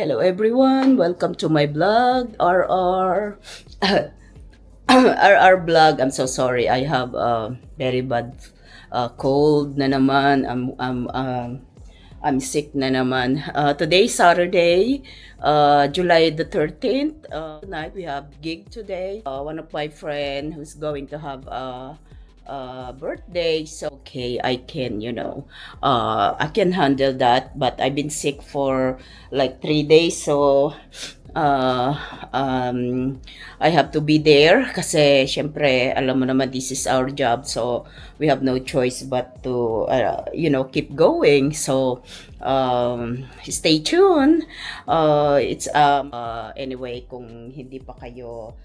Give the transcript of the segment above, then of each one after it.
Hello everyone, welcome to my blog, RR. RR vlog. I'm so sorry. I have a very bad cold na naman. I'm sick na naman. Today Saturday, July the 13th. Tonight we have gig today. One of my friend who's going to have a birthday. So okay, I can, I can handle that. But I've been sick for like 3 days. So uh, um, I have to be there kasi syempre alam mo naman this is our job, so we have no choice but to keep going. So stay tuned. It's anyway, kung hindi pa kayo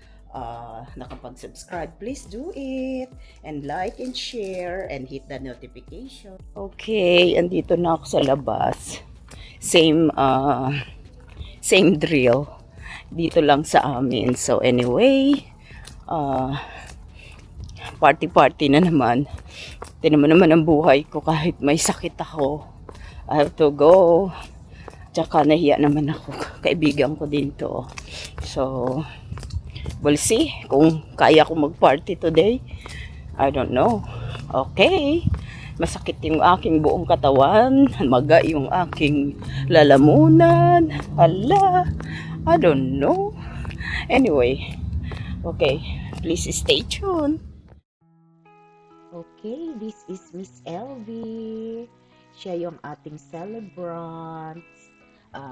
nakapag-subscribe, please do it and like and share and hit the notification. Okay, andito na ako sa labas. Same drill dito lang sa amin. So anyway, party na naman. Tinan mo naman ang buhay ko kahit may sakit ako. I have to go. Tsaka nahiya naman ako. Kaibigan ko din to. So, we'll see kung kaya ko mag-party today. I don't know. Okay. Masakit yung aking buong katawan. Maga yung aking lalamunan. Hala. I don't know. Anyway. Okay. Please stay tuned. Okay, this is Miss LV. Siya yung ating celebrant.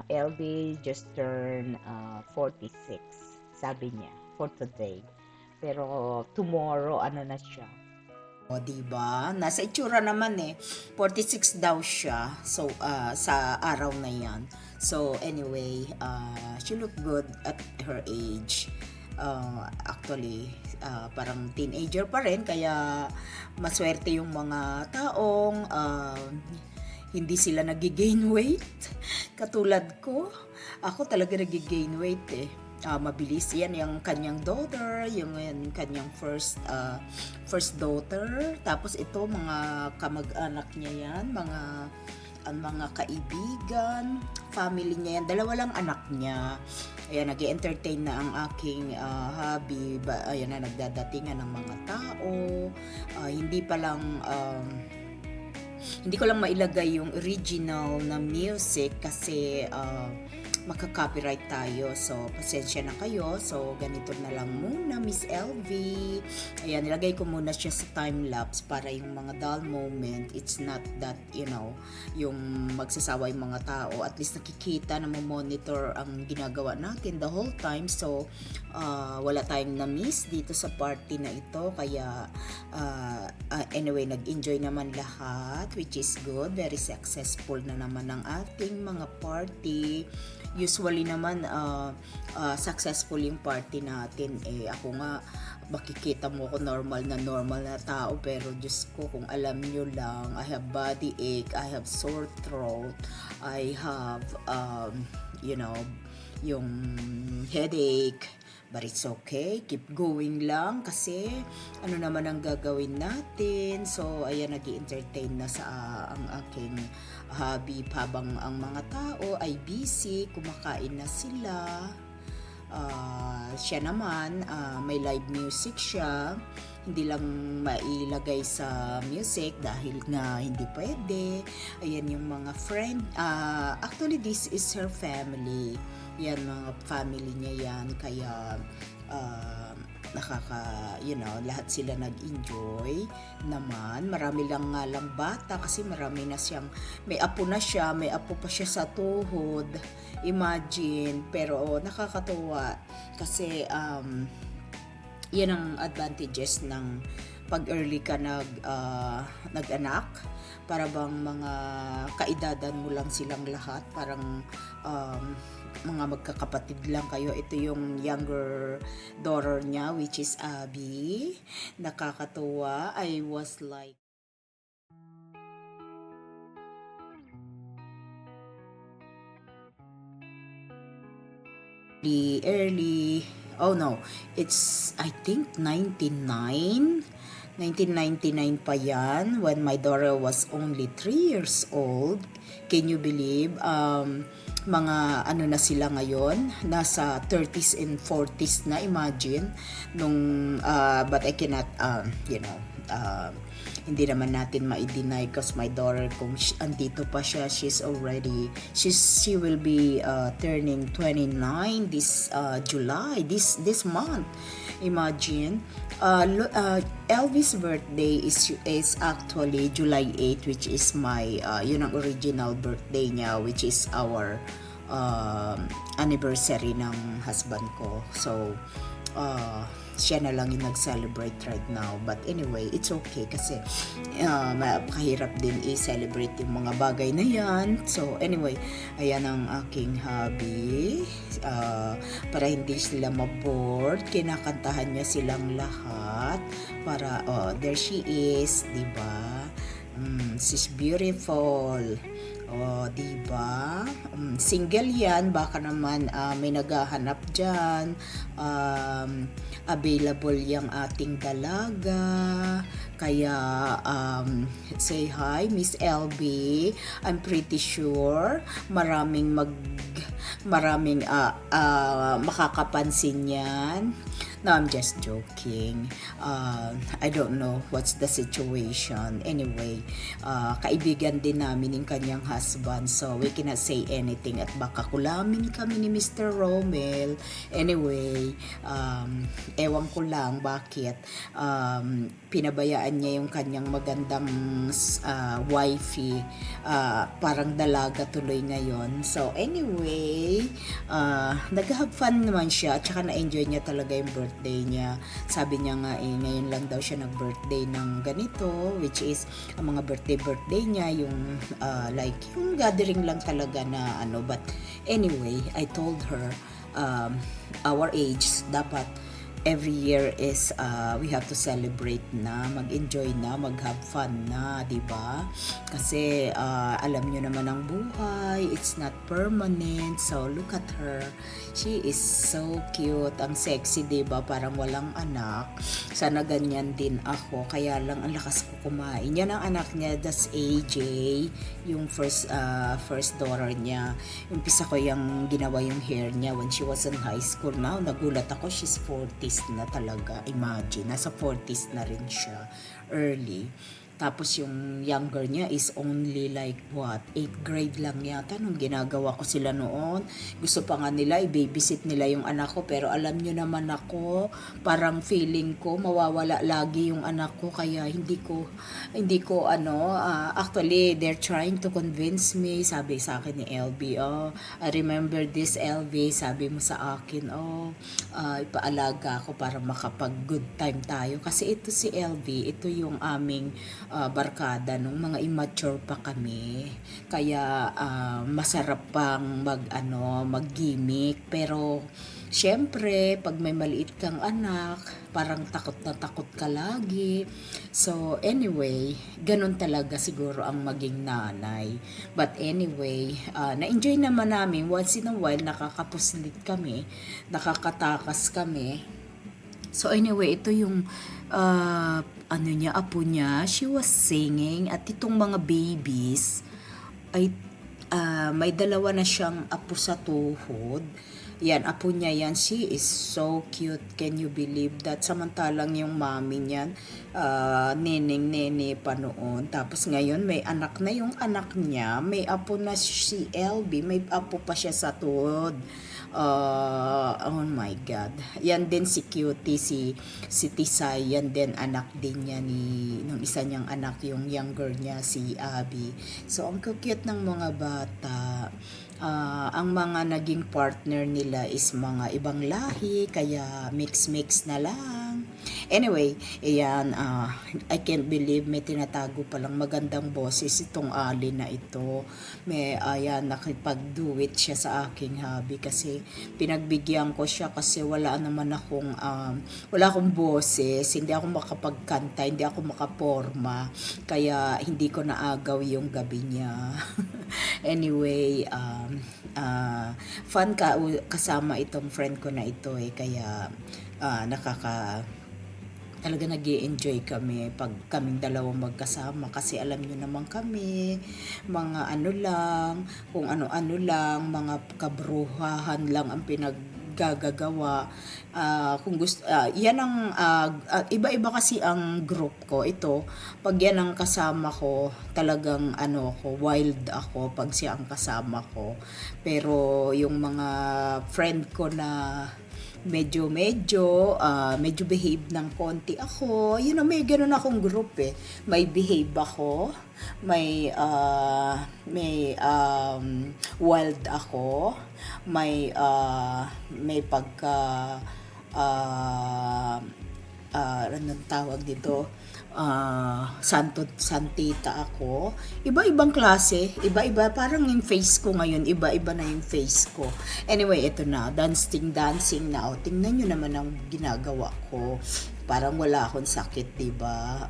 LV just turned 46, sabi niya, for today. Pero tomorrow, ano na siya? O, diba? Nasa itsura naman 46 daw siya. So, sa araw na yan. So, anyway, she looked good at her age. Actually, parang teenager pa rin, kaya maswerte yung mga taong hindi sila nag-gain weight. Katulad ko, ako talaga nag-gain weight mabilis yan yung kanyang daughter, yung kanyang first daughter. Tapos ito, mga kamag-anak niya yan, mga kaibigan, family niya yan. Dalawa lang anak niya. Ayan, nag-entertain na ang aking hobby. Ayan na, nagdadatingan ng mga tao. Hindi ko lang mailagay yung original na music kasi magka-copyright tayo. So, pasensya na kayo. So, ganito na lang muna, Miss LV. Ayan, nilagay ko muna siya sa time-lapse para yung mga dull moment, it's not that, yung magsasawa yung mga tao. At least nakikita na monitor ang ginagawa natin the whole time. So, wala tayong na-miss dito sa party na ito. Kaya, anyway, nag-enjoy naman lahat, which is good. Very successful na naman ang ating mga party. Usually naman successful yung party natin. Ako nga, makikita mo ko normal na tao, pero Diyos ko, kung alam nyo lang, I have body ache, I have sore throat, I have yung headache. But it's okay, keep going lang kasi ano naman ang gagawin natin. So ayan, nag-i-entertain na sa ang aking hobby habang ang mga tao ay busy, kumakain na sila. Siya naman, may live music siya. Hindi lang mailagay sa music dahil nga hindi pwede. Ayan yung mga friend. Actually, this is her family. Yan, mga family niya yan. Kaya, lahat sila nag-enjoy naman. Marami lang nga lang bata kasi marami na siyang, may apo na siya, may apo pa siya sa tuhod. Imagine, pero nakakatuwa kasi yan ang advantages ng pag early ka nag-anak. Para bang mga kaedadan mo lang silang lahat, parang mga magkakapatid lang kayo. Ito yung younger daughter niya, which is Abby. Nakakatuwa. I was like the early, oh no, it's I think 1999 pa yan, when my daughter was only 3 years old. Can you believe? mga ano na sila ngayon, nasa 30s and 40s na, imagine, nung, but I cannot, hindi naman natin ma-deny because my daughter, kung andito pa siya, she will be turning 29 this July, this month. Imagine. Elvis' birthday is actually July 8, which is my yun ang original birthday niya, which is our anniversary ng husband ko. So siya na lang yung nag-celebrate right now. But anyway, it's okay kasi kahirap din i-celebrate yung mga bagay na yan. So anyway, ayan ang aking hobby. Para hindi sila ma-bored, kinakantahan niya silang lahat. Para, there she is, diba? She's beautiful. Diba? Single yan, baka naman may naghahanap dyan. Available yung ating dalaga. Kaya, say hi, Miss LB. I'm pretty sure maraming makakapansin yan. No, I'm just joking. I don't know what's the situation. Anyway, kaibigan din namin yung kanyang husband, so we cannot say anything at baka kulamin kami ni Mr. Romel. Anyway, ewan ko lang bakit pinabayaan niya yung kanyang magandang wifey. Parang dalaga tuloy ngayon. So anyway, nag-have fun naman siya at saka na-enjoy niya talaga yung birthday niya. Sabi niya nga ngayon lang daw siya nag-birthday ng ganito, which is ang mga birthday niya yung like yung gathering lang talaga na ano. But anyway, I told her our age dapat every year is we have to celebrate na, mag-enjoy na, mag-have fun na, di ba? Kasi alam nyo naman ang buhay, it's not permanent. So look at her, she is so cute, ang sexy, di ba? Parang walang anak. Sana ganyan din ako, kaya lang ang lakas ko kumain. Yan ang anak niya, that's AJ, yung first daughter niya. Umpisa ko yung ginawa yung hair niya when she was in high school. Now nagulat ako, she's 40s na talaga. Imagine, nasa 40s na rin siya, early. Tapos yung younger niya is only like 8th grade lang yata nung ginagawa ko sila noon. Gusto pa nga nila i-babysit nila yung anak ko, pero alam nyo naman ako, parang feeling ko mawawala lagi yung anak ko, kaya hindi ko actually they're trying to convince me. Sabi sa akin ni LB, I remember this, LV, sabi mo sa akin, ipaalaga ako para makapag good time tayo, kasi ito si LV, ito yung aming barkada nung mga immature pa kami, kaya masarap pang mag-gimmick. Pero syempre pag may maliit kang anak, parang takot na takot ka lagi. So anyway, ganun talaga siguro ang maging nanay. But anyway, na-enjoy naman namin once in a while, nakakapuslit kami, nakakatakas kami. So anyway, ito yung apo niya, she was singing. At itong mga babies ay may dalawa na siyang apo sa tuhod. Yan, apo niya yan. She is so cute. Can you believe that? Samantalang yung mami niyan, neneng-nene pa noon. Tapos ngayon, may anak na yung anak niya. May apo na si LB. May apo pa siya sa tuhod. Oh my God. Yan din si Cutie, si Tisay. Yan din anak din niya nung isa niyang anak, yung younger niya, si Abby. So, ang cute ng mga bata. Ang mga naging partner nila is mga ibang lahi, kaya mix-mix na lang. Anyway, ayan, I can't believe may tinatago palang magandang boses itong Ali na ito. May, ayan, nakipag-do-it siya sa aking hobby kasi pinagbigyan ko siya kasi wala akong boses, hindi ako makapagkanta, hindi ako makaporma, kaya hindi ko naagaw yung gabi niya. Anyway, fun kasama itong friend ko na ito kaya talaga nag-i-enjoy kami pag kaming dalawang magkasama kasi alam nyo naman kami, mga ano lang, kung ano-ano lang, mga kabruhahan lang ang pinaggagawa. Kung gusto, yan ang, iba-iba kasi ang group ko. Ito, pag yan ang kasama ko, talagang ano ko, wild ako pag siya ang kasama ko. Pero yung mga friend ko na medyo behave ng konti ako. May ganun akong group eh. May behave ako, may wild ako, may pagka uh, anong tawag dito, santita ako. Iba-ibang klase, iba-iba, parang yung face ko ngayon, iba-iba na yung face ko. Anyway, ito na, dancing na. Tingnan nyo naman ang ginagawa ko. Parang wala akong sakit, diba?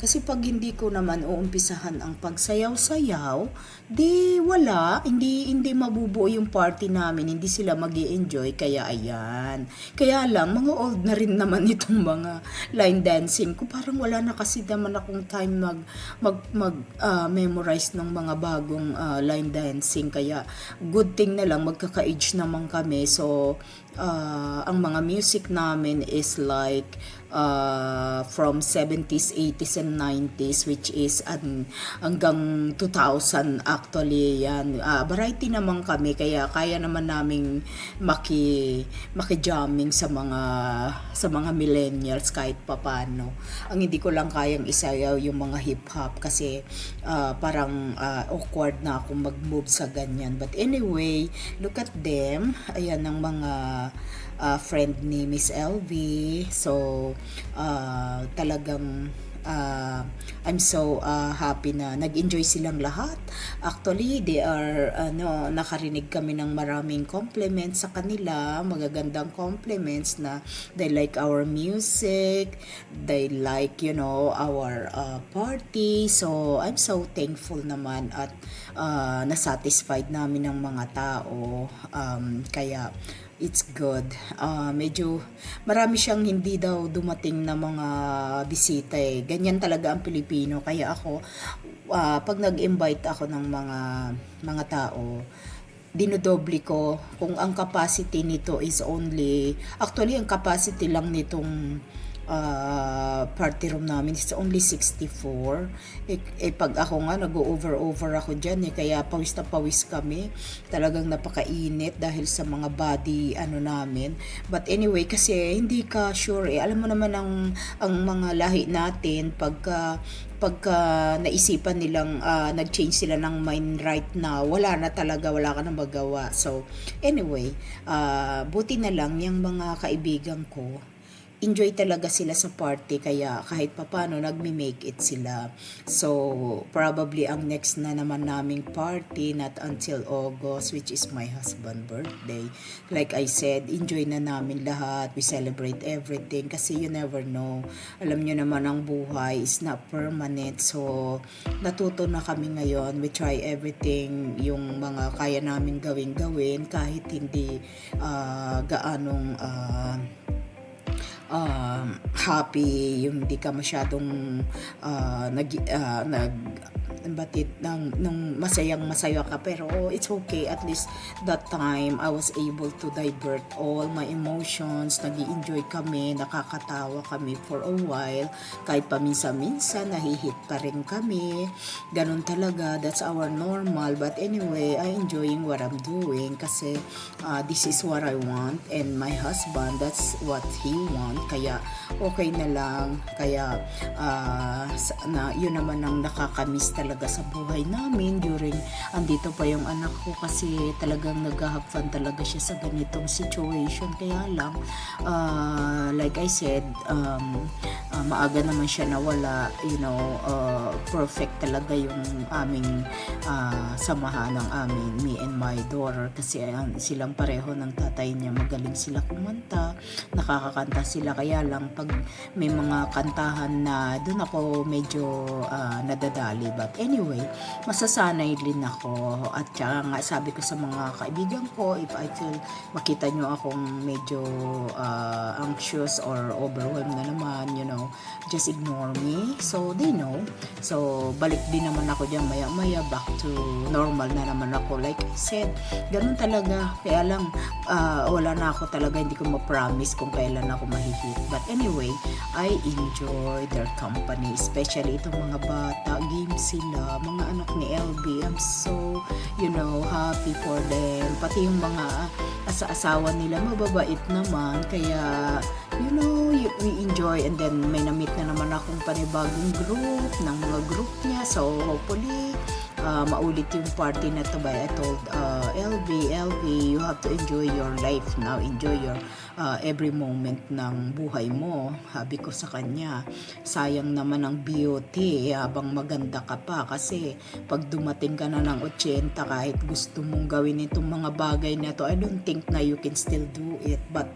Kasi pag hindi ko naman uumpisahan ang pagsayaw-sayaw, di wala, hindi mabubuo yung party namin, hindi sila magi-enjoy, kaya ayan. Kaya lang, mga old na rin naman itong mga line dancing ko, parang wala na kasi naman akong time memorize ng mga bagong line dancing, kaya good thing na lang, magkaka-age naman kami, so ang mga music namin is like from 70s, 80s, and 90s, which is hanggang 2000 actually yan. Variety naman kami, kaya kaya naman naming maki-jamming sa mga millennials kahit papano. Ang hindi ko lang kayang isayaw yung mga hip-hop kasi parang awkward na akong mag-move sa ganyan. But anyway, look at them. Ayan ang mga friend ni Miss LV. So, talagang I'm so happy na nag-enjoy silang lahat. Actually, they are nakarinig kami ng maraming compliments sa kanila, magagandang compliments na they like our music, they like our party. So I'm so thankful naman at nasatisfied namin ng mga tao. Kaya it's good. Medyo marami siyang hindi daw dumating na mga bisita eh. Ganyan talaga ang Pilipino. Kaya ako, pag nag-invite ako ng mga tao, dinodoble ko kung ang capacity nito is actually ang capacity lang nitong party room namin is only 64. Pag ako nga nag-over ako dyan kaya pawis na pawis kami, talagang napakainit dahil sa mga body namin. But anyway, kasi hindi ka sure alam mo naman ang mga lahi natin, pagka naisipan nilang nag-change sila ng mind right now, wala na talaga, wala ka na magawa. So anyway, buti na lang yung mga kaibigan ko, enjoy talaga sila sa party, kaya kahit papano nagme-make it sila. So probably ang next na naman naming party not until August, which is my husband's birthday. Like I said, enjoy na namin lahat, we celebrate everything kasi you never know. Alam nyo naman ang buhay is not permanent, so natuto na kami ngayon. We try everything, yung mga kaya namin gawin kahit hindi gaanong happy, yung hindi ka masyadong nung masaya ka, pero it's okay, at least that time I was able to divert all my emotions, nag-i-enjoy kami, nakakatawa kami for a while, kahit paminsan-minsan nahihit pa rin kami, ganun talaga, that's our normal. But anyway, I enjoying what I'm doing kasi this is what I want, and my husband, that's what he want, kaya okay na lang. Kaya yun naman ang nakakamiss talaga sa buhay namin during andito pa yung anak ko, kasi talagang nag-have fun talaga siya sa ganitong situation. Kaya lang like I said, maaga naman siya nawala, perfect talaga yung aming samahan ng amin, me and my daughter, kasi silang pareho ng tatay niya, magaling sila kumanta, nakakakanta sila. Kaya lang pag may mga kantahan na doon ako medyo nadadali, but anyway, masasanay din ako. At saka nga sabi ko sa mga kaibigan ko, if I feel makita nyo akong medyo anxious or overwhelmed na naman, just ignore me. So they know. So balik din naman ako dyan maya back to normal na naman ako. Like I said, ganun talaga. Kaya lang wala na ako talaga, hindi ko ma-promise kung kailan ako mahihit. But anyway, I enjoy their company, especially itong mga bata, games sila, mga anak ni LB. I'm so, happy for them. Pati yung mga asawa nila, mababait naman. Kaya, we enjoy. And then, may na-meet na naman akong panibagong group, ng mga group niya. So, hopefully, maulit yung party na to. But I told LV, you have to enjoy your life now. Enjoy your every moment ng buhay mo. Sabi ko sa kanya, sayang naman ang beauty habang maganda ka pa. Kasi pag dumating ka na ng 80, kahit gusto mong gawin itong mga bagay na to, I don't think na you can still do it. But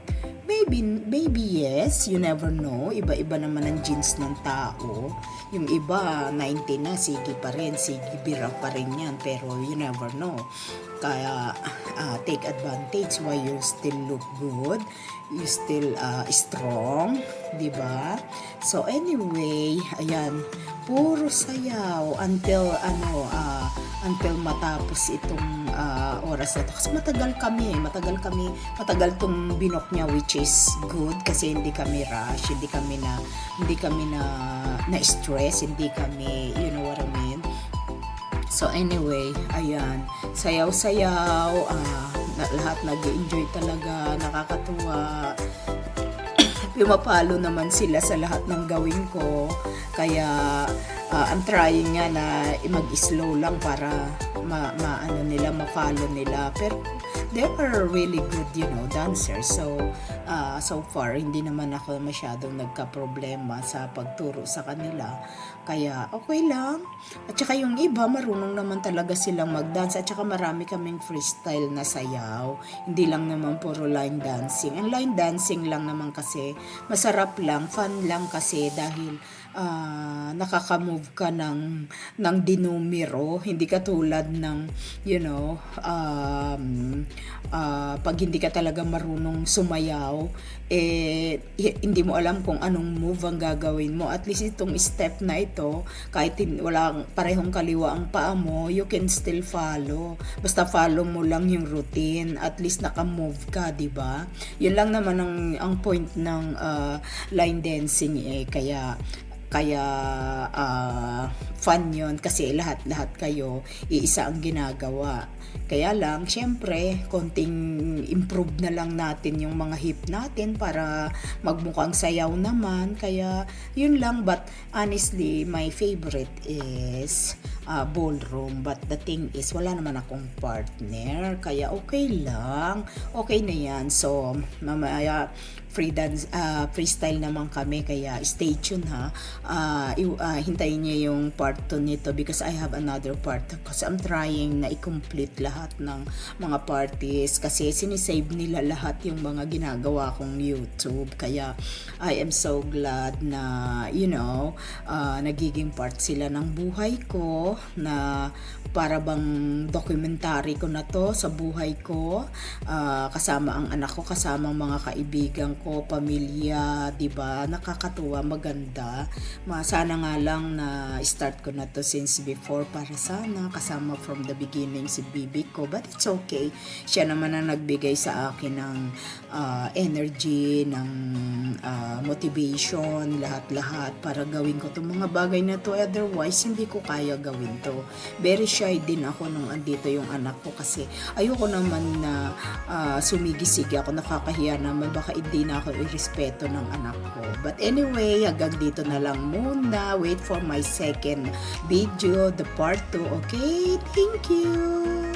maybe yes, you never know. Iba-iba naman ang genes ng tao. Yung iba, 90 na, sige pa rin, sige bira pa rin yan. Pero you never know. Kaya take advantage while you still look good, you still strong, di ba? So anyway, ayan, puro sayaw until matapos itong oras na to. Kasi matagal tong binok niya, which is good kasi hindi kami rush, hindi kami na stress, hindi kami, you know what I mean. So anyway, ayan, sayaw-sayaw, lahat nag-enjoy talaga, nakakatuwa. Pumapalo naman sila sa lahat ng gawin ko. Kaya I'm trying nga na mag-slow lang para ma-follow nila. Pero they are really good, dancers. So far, hindi naman ako masyadong nagka-problema sa pagturo sa kanila. Kaya okay lang. At saka yung iba, marunong naman talaga silang mag-dance. At saka marami kaming freestyle na sayaw. Hindi lang naman puro line dancing. Ang line dancing lang naman kasi masarap lang, fun lang kasi dahil nakaka-move ka ng dinumero. Hindi katulad ng, pag hindi ka talaga marunong sumayaw, hindi mo alam kung anong move ang gagawin mo. At least itong step na ito, kahit wala parehong kaliwa ang paa mo, you can still follow. Basta follow mo lang yung routine. At least naka-move ka, di ba? Yun lang naman ang point ng line dancing Kaya fun yun kasi lahat kayo iisa ang ginagawa. Kaya lang, syempre, konting improve na lang natin yung mga hip natin para magmukhang sayaw naman. Kaya, yun lang. But, honestly, my favorite is ballroom. But the thing is, wala naman akong partner. Kaya, okay lang. Okay na yan. So, mamaya, freestyle naman kami. Kaya, stay tuned ha. Hintayin niyo yung part 2 nito because I have another part. Kasi I'm trying na i-complete lahat ng mga parties kasi sinisave nila lahat yung mga ginagawa kong YouTube. Kaya I am so glad na nagiging part sila ng buhay ko, na para bang documentary ko na to sa buhay ko, kasama ang anak ko, kasama ang mga kaibigan ko, pamilya, 'di ba? Nakakatuwa, maganda. Sana nga lang na start ko na to since before para sana kasama from the beginning si Bibi ko. But it's okay. Siya naman ang nagbigay sa akin ng energy, ng motivation, lahat-lahat para gawin ko itong mga bagay na to. Otherwise, hindi ko kaya gawin to. Very shy din ako nung andito yung anak ko kasi ayoko naman na sumigisigi ako, nakakahiya naman, baka hindi na ako irespeto ng anak ko. But anyway, hanggang dito na lang muna. Wait for my second video, the part 2. Okay? Thank you!